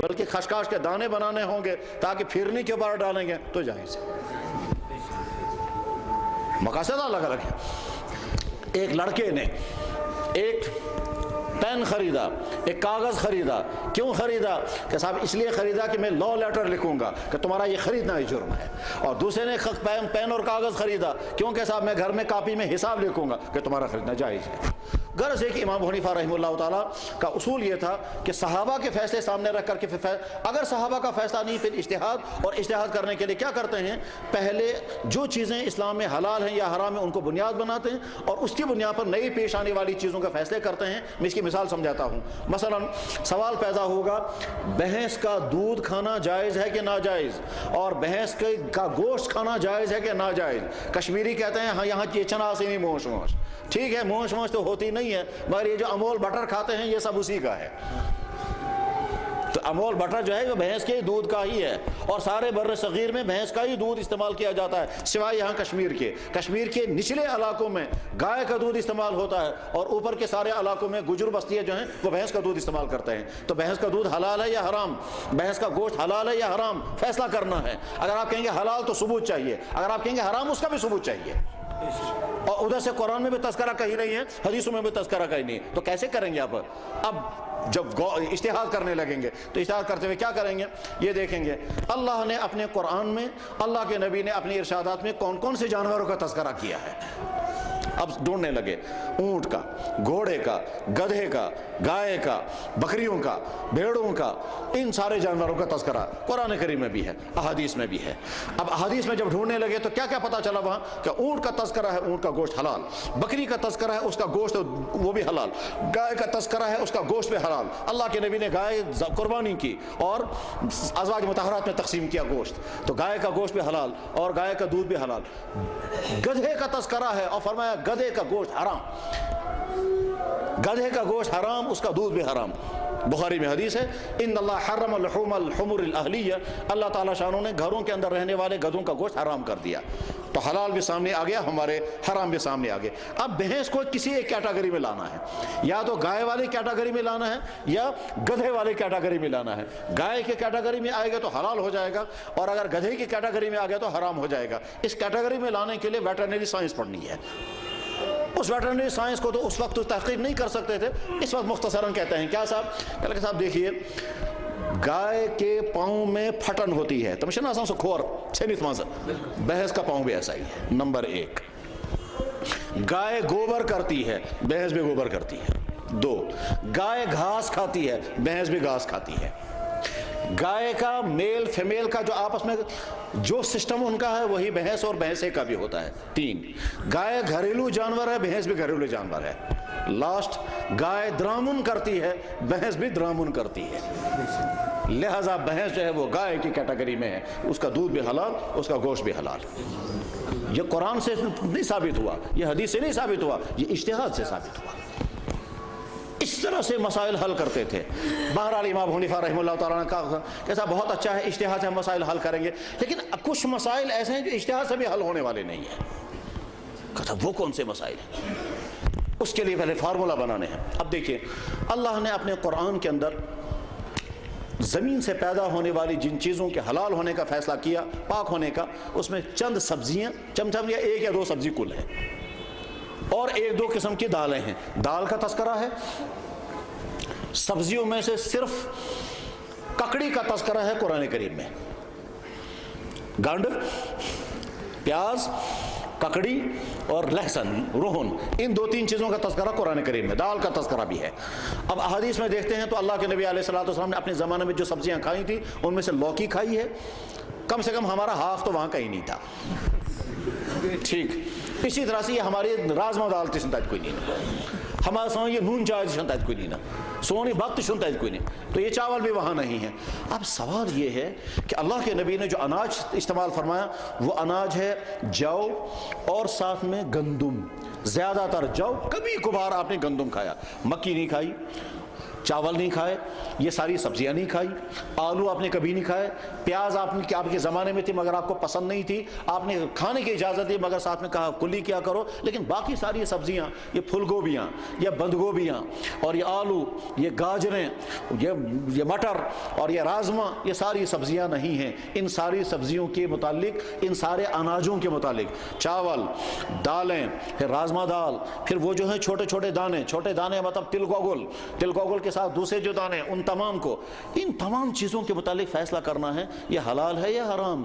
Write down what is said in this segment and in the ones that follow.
بلکہ خشخاش کے دانے بنانے ہوں گے تاکہ پھرنی کے اوپر ڈالیں گے تو جائز ہے۔ مقاصد الگ الگ ہے۔ ایک لڑکے نے ایک پین خریدا، ایک کاغذ خریدا، کیوں خریدا؟ کہ صاحب اس لیے خریدا کہ میں لا لیٹر لکھوں گا کہ تمہارا یہ خریدنا ہی جرم ہے۔ اور دوسرے نے پین اور کاغذ خریدا کیوں کہ صاحب میں گھر میں کاپی میں حساب لکھوں گا کہ تمہارا خریدنا جائز ہے۔ غرض ہے کہ امام ابو حنیفہ رحمہ اللہ تعالیٰ کا اصول یہ تھا کہ صحابہ کے فیصلے سامنے رکھ کر کے اگر صحابہ کا فیصلہ نہیں پھر اجتہاد، اور اجتہاد کرنے کے لیے کیا کرتے ہیں؟ پہلے جو چیزیں اسلام میں حلال ہیں یا حرام ہیں ان کو بنیاد بناتے ہیں اور اس کی بنیاد پر نئی پیش آنے والی چیزوں کا فیصلے کرتے ہیں۔ میں اس کی مثال سمجھاتا ہوں۔ مثلا سوال پیدا ہوگا بھینس کا دودھ کھانا جائز ہے کہ ناجائز، اور بھینس کا گوشت کھانا جائز ہے کہ ناجائز۔ کشمیری کہتے ہیں ہاں یہاں کی چنا سے نہیں موش موش، ٹھیک ہے موش موش تو ہوتی نہیں ہے، مگر یہ جو امول بٹر کھاتے ہیں یہ سب اسی کا ہے۔ تو امول بٹر جو ہے وہ بھینس کے دودھ کا ہی ہے، اور سارے بر صغیر میں بھینس کا ہی دودھ استعمال کیا جاتا ہے سوائے یہاں کشمیر کے نچلے علاقوں میں گائے کا دودھ استعمال ہوتا ہے، اور اوپر کے سارے علاقوں میں گجر بستیاں جو ہیں وہ بھینس کا دودھ استعمال کرتے ہیں۔ تو بھینس کا دودھ حلال ہے یا حرام، بھینس کا گوشت حلال ہے یا حرام، فیصلہ کرنا ہے۔ اگر آپ کہیں گے حلال تو ثبوت چاہیے، اگر آپ کہیں گے حرام اس کا بھی ثبوت چاہیے، اور ادھر سے قرآن میں بھی تذکرہ کہیں نہیں ہے، حدیثوں میں بھی تذکرہ کہیں نہیں ہے، تو کیسے کریں گے آپ؟ اب جب اجتہاد کرنے لگیں گے تو اجتہاد کرتے ہوئے کیا کریں گے؟ یہ دیکھیں گے اللہ نے اپنے قرآن میں، اللہ کے نبی نے اپنی ارشادات میں کون کون سے جانوروں کا تذکرہ کیا ہے۔ اب ڈھونڈنے لگے اونٹ کا، گھوڑے کا، گدھے کا، گائے کا، بکریوں کا، بھیڑوں کا، ان سارے جانوروں کا تذکرہ قرآن کریم میں بھی ہے، احادیث میں بھی ہے۔ اب احادیث میں جب ڈھونڈنے لگے تو کیا کیا پتہ چلا وہاں؟ کہ اونٹ کا تذکرہ ہے، اونٹ کا گوشت حلال، بکری کا تذکرہ ہے، اس کا گوشت وہ بھی حلال، گائے کا تذکرہ ہے، اس کا گوشت بھی حلال۔ اللہ کے نبی نے گائے قربانی کی اور ازواج مطہرات میں تقسیم کیا گوشت، تو گائے کا گوشت بھی حلال اور گائے کا دودھ بھی حلال۔ گدھے کا تذکرہ ہے اور فرمایا گدھے کا گوشت حرام، گدھے کا گوشت حرام، اس کا دودھ بھی حرام۔ بخاری میں حدیث ہے ان اللہ حرم لحوم الحمر الاہلیہ، اللہ تعالیٰ شانوں نے گھروں کے اندر رہنے والے گدھوں کا گوشت حرام کر دیا۔ تو حلال بھی سامنے آ گیا، ہمارے حرام بھی سامنے آ گئے۔ اب بھینس کو کسی ایک کیٹیگری میں لانا ہے، یا تو گائے والی کیٹیگری میں لانا ہے یا گدھے والی کیٹیگری میں لانا ہے۔ گائے کے کیٹیگری میں آئے گا تو حلال ہو جائے گا، اور اگر گدھے کی کیٹیگری میں آ گیا تو حرام ہو جائے گا۔ اس کیٹیگری میں لانے کے لیے ویٹرنری سائنس پڑھنی ہے۔ اس ویٹرنری سائنس کو تو اس وقت تو تحقیق نہیں کر سکتے تھے، اس وقت مختصراً کہتے ہیں کیا صاحب؟ کہ صاحب دیکھیے گائے کے پاؤں میں پھٹن ہوتی ہے، تمہیں آسان سے کھور چھنیت ماز، بھینس کا پاؤں بھی ایسا ہی ہے۔ نمبر ایک، گائے گوبر کرتی ہے، بھینس بھی گوبر کرتی ہے۔ دو، گائے گھاس کھاتی ہے، بھینس بھی گھاس کھاتی ہے۔ گائے کا میل فیمیل کا جو آپس میں جو سسٹم ان کا ہے وہی بھینس اور بھینسے کا بھی ہوتا ہے۔ تین، گائے گھریلو جانور ہے، بھینس بھی گھریلو جانور ہے۔ لاسٹ، گائے درامن کرتی ہے، بھینس بھی درامن کرتی ہے۔ لہذا بھینس جو ہے وہ گائے کی کیٹیگری میں ہے، اس کا دودھ بھی حلال، اس کا گوشت بھی حلال۔ یہ قرآن سے نہیں ثابت ہوا، یہ حدیث سے نہیں ثابت ہوا، یہ اجتہاد سے ثابت ہوا۔ اس طرح سے مسائل حل کرتے تھے۔ بہرحال امام ابو حنیفہ رحمہ اللہ تعالیٰ نے کہا کہ ایسا بہت اچھا ہے، اجتہاد سے ہم مسائل حل کریں گے، لیکن کچھ مسائل ایسے ہیں جو اجتہاد سے بھی حل ہونے والے نہیں ہیں۔ کہا وہ کون سے مسائل ہیں؟ اس کے لیے پہلے فارمولہ بنانے ہیں۔ اب دیکھیے اللہ نے اپنے قرآن کے اندر زمین سے پیدا ہونے والی جن چیزوں کے حلال ہونے کا فیصلہ کیا، پاک ہونے کا، اس میں چند سبزیاں، چمچم یا ایک یا دو سبزی کل ہے، اور ایک دو قسم کی دالیں ہیں۔ دال کا تذکرہ ہے، سبزیوں میں سے صرف ککڑی کا تذکرہ ہے قرآن کریم میں۔ گنڈ، پیاز، ککڑی اور لہسن، روہن، ان دو تین چیزوں کا تذکرہ قرآن کریم میں، دال کا تذکرہ بھی ہے۔ اب احادیث میں دیکھتے ہیں تو اللہ کے نبی علیہ الصلوۃ والسلام نے اپنے زمانے میں جو سبزیاں کھائی تھیں ان میں سے لوکی کھائی ہے، کم سے کم ہمارا ہاف تو وہاں کہیں نہیں تھا، ٹھیک۔ اسی طرح سے یہ ہماری رازما دال تھی سنتا کوئی نہیں، ہمارے سامنے یہ نون چائے سنتا کوئی نہیں نا، سونی بخت سنتا کوئی نہیں، تو یہ چاول بھی وہاں نہیں ہے۔ اب سوال یہ ہے کہ اللہ کے نبی نے جو اناج استعمال فرمایا وہ اناج ہے جو اور ساتھ میں گندم، زیادہ تر جو، کبھی کبھار آپ نے گندم کھایا، مکی نہیں کھائی، چاول نہیں کھائے، یہ ساری سبزیاں نہیں کھائی، آلو آپ نے کبھی نہیں کھائے، پیاز آپ کے زمانے میں تھی مگر آپ کو پسند نہیں تھی، آپ نے کھانے کی اجازت دی مگر ساتھ میں کہا کلی کیا کرو، لیکن باقی ساری سبزیاں، یہ پھول گوبیاں، یہ بند گوبیاں، اور یہ آلو، یہ گاجریں، یہ مٹر اور یہ راجما، یہ ساری سبزیاں نہیں ہیں۔ ان ساری سبزیوں کے متعلق، ان سارے اناجوں کے متعلق، چاول، دالیں، پھر راجما دال، پھر وہ جو ہیں چھوٹے چھوٹے دانے، چھوٹے دانے مطلب تل گوگل کے ساتھ دوسرے جو دانے، ان تمام کو، ان تمام چیزوں کے متعلق فیصلہ کرنا ہے یہ حلال ہے یا حرام۔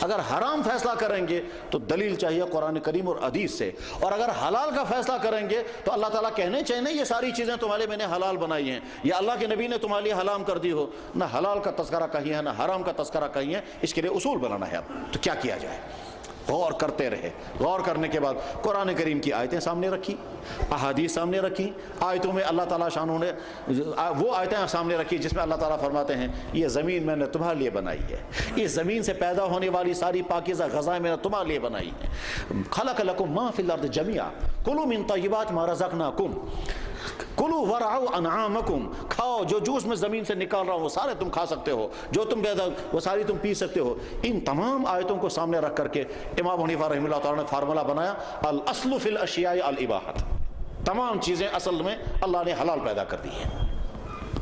اگر حرام فیصلہ کریں گے تو دلیل چاہیے قرآن کریم اور حدیث سے، اور اگر حلال کا فیصلہ کریں گے تو اللہ تعالیٰ کہنے چاہیے یہ ساری چیزیں تمہارے لیے میں نے حلال بنائی ہیں، یا اللہ کے نبی نے تمہارے لیے حرام کر دی ہو، نہ حلال کا تذکرہ کہیں ہے نہ حرام کا تذکرہ کہیں ہے، اس کے لیے اصول بنانا ہے۔ اب تو کیا کیا جائے؟ غور کرتے رہے، غور کرنے کے بعد قرآن کریم کی آیتیں سامنے رکھی، احادیث سامنے رکھی، آیتوں میں اللہ تعالیٰ شانوں نے وہ آیتیں سامنے رکھی جس میں اللہ تعالیٰ فرماتے ہیں یہ زمین میں نے تمہارے لیے بنائی ہے، اس زمین سے پیدا ہونے والی ساری پاکیزہ غذائیں میں نے تمہارے لیے بنائی ہیں۔ خلق لکم ما فی الارض جمیعا کلوا من طیبات ما رزقناکم کلو ورعوا انعامکم، کھاؤ جو جوس میں زمین سے نکال رہا ہوں وہ سارے تم کھا سکتے ہو، جو تم پیدا وہ ساری تم پی سکتے ہو۔ ان تمام آیتوں کو سامنے رکھ کر کے امام حنیفہ رحمہ اللہ تعالیٰ نے فارمولہ بنایا، الاصل فی الاشیاء الاباحۃ، تمام چیزیں اصل میں اللہ نے حلال پیدا کر دی ہیں،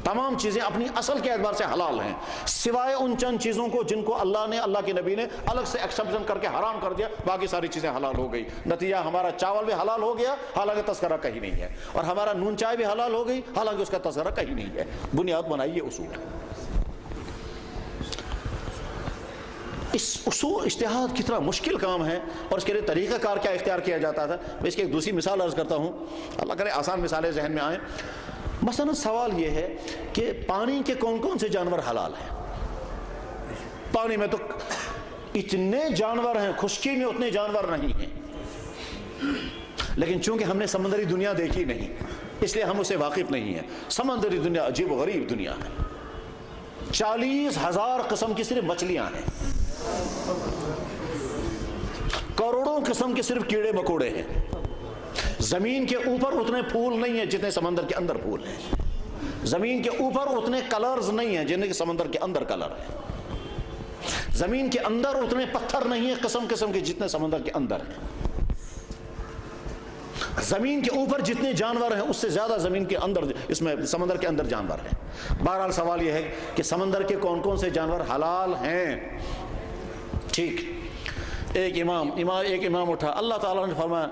تمام چیزیں اپنی اصل کے اعتبار سے حلال ہیں، سوائے ان چند چیزوں کو جن کو اللہ نے، اللہ کے نبی نے الگ سے ایکسپشن کر کے حرام کر دیا، باقی ساری چیزیں حلال ہو گئی۔ نتیجہ ہمارا چاول بھی حلال ہو گیا حالانکہ تذکرہ کہیں نہیں ہے، اور ہمارا نون چائے بھی حلال ہو گئی حالانکہ اس کا تذکرہ کہیں نہیں ہے۔ بنیاد بنائیے اصول۔ اس اصول اجتہاد کتنا مشکل کام ہے اور اس کے لیے طریقہ کار کیا اختیار کیا جاتا تھا۔ میں اس کی ایک دوسری مثال عرض کرتا ہوں، اللہ کرے آسان مثالیں ذہن میں آئیں۔ مثلا سوال یہ ہے کہ پانی کے کون کون سے جانور حلال ہیں؟ پانی میں تو اتنے جانور ہیں، خشکی میں اتنے جانور نہیں ہیں، لیکن چونکہ ہم نے سمندری دنیا دیکھی نہیں اس لیے ہم اسے واقف نہیں ہیں۔ سمندری دنیا عجیب و غریب دنیا ہے، 40,000 قسم کی صرف مچھلیاں ہیں، کروڑوں قسم کے صرف کیڑے مکوڑے ہیں، زمین کے اوپر اتنے پھول نہیں ہیں جتنے سمندر کے اندر پھول ہیں، زمین کے اوپر اتنے کلرز نہیں ہیں جتنے سمندر کے اندر کلر ہیں، زمین کے اندر اتنے پتھر نہیں ہیں قسم قسم کے جتنے سمندر کے اندر ہیں، زمین کے اوپر جتنے جانور ہیں اس سے زیادہ زمین کے اندر، اس میں سمندر کے اندر جانور ہیں۔ بہرحال سوال یہ ہے کہ سمندر کے کون کون سے جانور حلال ہیں؟ ٹھیک، ایک امام اٹھا، اللہ تعالیٰ نے فرمایا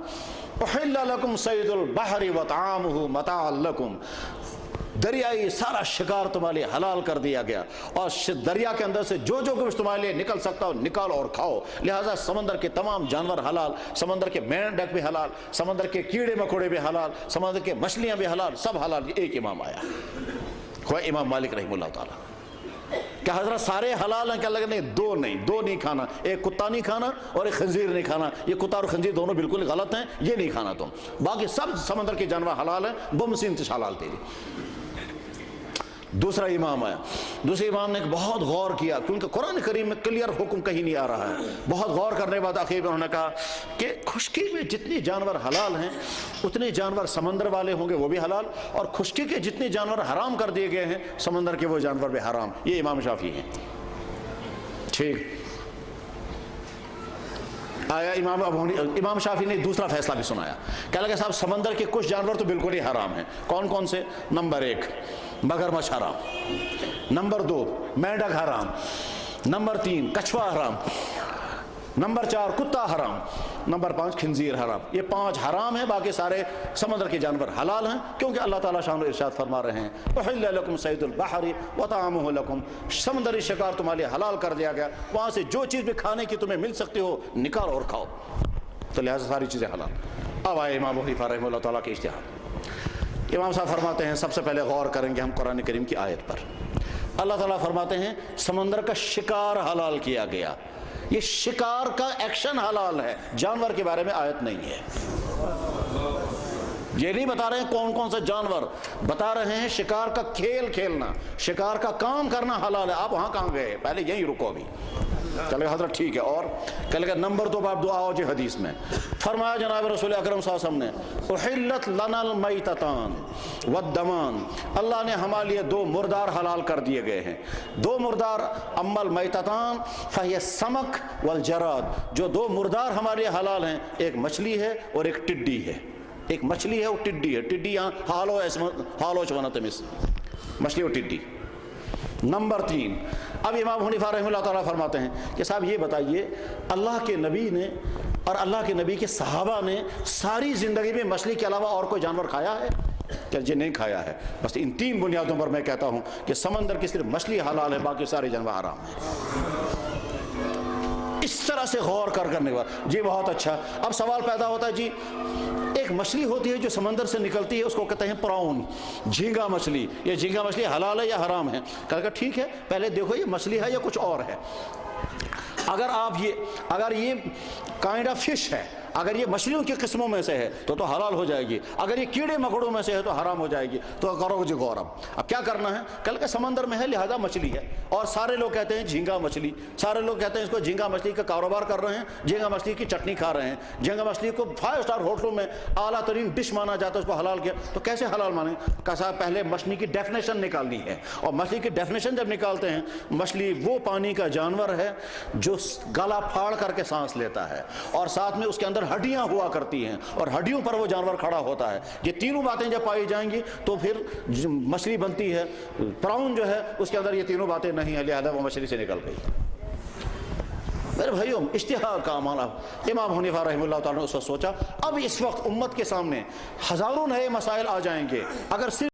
احل لکم صید البحر وطعامہ متاعا لکم، دریائی سارا شکار تمہارے لیے حلال کر دیا گیا، اور دریا کے اندر سے جو جو کچھ تمہارے لیے نکل سکتا ہو نکالو اور کھاؤ، لہٰذا سمندر کے تمام جانور حلال، سمندر کے مینڈک بھی حلال، سمندر کے کیڑے مکوڑے بھی حلال، سمندر کے مچھلیاں بھی حلال، سب حلال۔ ایک امام آیا، وہ امام مالک رحمہ اللہ تعالیٰ، کیا حضرت سارے حلال ہیں؟ کیا لگا نہیں، دو نہیں کھانا، ایک کتا نہیں کھانا اور ایک خنزیر نہیں کھانا، یہ کتا اور خنزیر دونوں بالکل غلط ہیں، یہ نہیں کھانا تم، باقی سب سمندر کے جانور حلال ہیں، بمسین حلال تیری۔ دوسرا امام آیا، دوسرے امام نے بہت غور کیا کیونکہ قرآن کریم میں کلیئر حکم کہیں نہیں آ رہا ہے، بہت غور کرنے کے بعد آخر میں انہوں نے کہا کہ خشکی میں جتنے جانور حلال ہیں اتنے جانور سمندر والے ہوں گے وہ بھی حلال، اور خشکی کے جتنے جانور حرام کر دیے گئے ہیں سمندر کے وہ جانور بھی حرام۔ یہ امام شافعی ہیں۔ ٹھیک، آیا امام شافعی نے دوسرا فیصلہ بھی سنایا، کہنے لگا صاحب سمندر کے کچھ جانور تو بالکل ہی حرام ہیں۔ کون کون سے؟ نمبر 1 مگرمچھ حرام، نمبر 2 مینڈک حرام، نمبر 3 کچھوا حرام، نمبر 4 کتا حرام، نمبر 5 خنزیر حرام۔ یہ 5 حرام ہیں، باقی سارے سمندر کے جانور حلال ہیں، کیونکہ اللہ تعالیٰ شان و ارشاد فرما رہے ہیں احل لکم صید البحر وطعامہ لکم، سمندری شکار تمہارے لیے حلال کر دیا گیا، وہاں سے جو چیز بھی کھانے کی تمہیں مل سکتی ہو نکالو اور کھاؤ، تو لہٰذا ساری چیزیں حلال۔ اب آئے امام حنیفہ رحمہ اللہ تعالیٰ کے اجتہاد۔ امام صاحب فرماتے ہیں سب سے پہلے غور کریں گے ہم قرآن کریم کی آیت پر۔ اللہ تعالیٰ فرماتے ہیں سمندر کا شکار حلال کیا گیا، یہ شکار کا ایکشن حلال ہے، جانور کے بارے میں آیت نہیں ہے۔ یہ نہیں بتا رہے ہیں کون کون سے جانور، بتا رہے ہیں شکار کا کھیل کھیلنا، شکار کا کام کرنا حلال ہے۔ آپ وہاں کہاں گئے؟ پہلے یہیں رکو ابھی۔ چلے حضرت ٹھیک ہے، اور کہ لگا نمبر 2 باب دعا ہو جی حدیث میں فرمایا جناب رسول اکرم صلی اللہ علیہ وسلم نے احلت لنا المیتتان والدمان، اللہ نے ہمارے لیے 2 مردار حلال کر دیے گئے ہیں. 2 مردار، اما المیتتان فہی السمک والجراد، جو 2 مردار ہمارے لیے حلال ہیں، ایک مچھلی ہے اور ایک ٹڈی ہے. ایک مچھلی ہے اور ٹڈی ہے. ٹڈی یہاں حالو چوانا تمس، مچھلی اور ٹڈی. نمبر 3، اب امام حنیفہ رحمہ اللہ تعالیٰ فرماتے ہیں کہ صاحب یہ بتائیے، اللہ کے نبی نے اور اللہ کے نبی کے صحابہ نے ساری زندگی میں مچھلی کے علاوہ اور کوئی جانور کھایا ہے؟ کہ جی نہیں کھایا ہے. بس ان 3 بنیادوں پر میں کہتا ہوں کہ سمندر کی صرف مچھلی حلال ہے، باقی سارے جانور حرام ہیں. اس طرح سے غور کرنے کے بعد جی بہت اچھا، اب سوال پیدا ہوتا ہے جی ایک مچھلی ہوتی ہے جو سمندر سے نکلتی ہے، اس کو کہتے ہیں پراؤن، جھینگا مچھلی. یہ جھینگا مچھلی حلال ہے یا حرام ہے؟ کہا ٹھیک ہے، پہلے دیکھو یہ مچھلی ہے یا کچھ اور ہے. اگر یہ کائنڈ آف فش ہے، اگر یہ مچھلیوں کی قسموں میں سے ہے تو حلال ہو جائے گی. اگر یہ کیڑے مکوڑوں میں سے ہے تو حرام ہو جائے گی. تو کرو جی غور. اب کیا کرنا ہے؟ کل کے سمندر میں ہے لہذا مچھلی ہے، اور سارے لوگ کہتے ہیں جھینگا مچھلی، سارے لوگ کہتے ہیں اس کو جھینگا مچھلی کا کاروبار کر رہے ہیں، جھینگا مچھلی کی چٹنی کھا رہے ہیں، جھینگا مچھلی کو 5 اسٹار ہوٹلوں میں اعلیٰ ترین ڈش مانا جاتا ہے، اس کو حلال کیا. تو کیسے حلال مانیں؟ کہ صاحب پہلے مچھلی کی ڈیفینیشن نکالنی ہے، اور مچھلی کی ڈیفینیشن جب نکالتے ہیں، مچھلی وہ پانی کا جانور ہے جو گلا پھاڑ کر کے سانس لیتا ہے، اور ساتھ میں اس کے اندر ہڈیاں ہوا کرتی ہیں، اور ہڈیوں پر وہ جانور کھڑا ہوتا ہے. یہ تینوں باتیں جب پائی جائیں گی تو پھر مچھلی بنتی ہے. پراؤن جو ہے اس کے اندر یہ تینوں باتیں نہیں ہیں، لہذا وہ مچھلی سے نکل گئی. میرے بھائیوں، اشتہار کا معاملہ. امام حنیفہ رحمہ اللہ تعالیٰ نے اس وقت سوچا اب اس وقت امت کے سامنے ہزاروں نئے مسائل آ جائیں گے، اگر صرف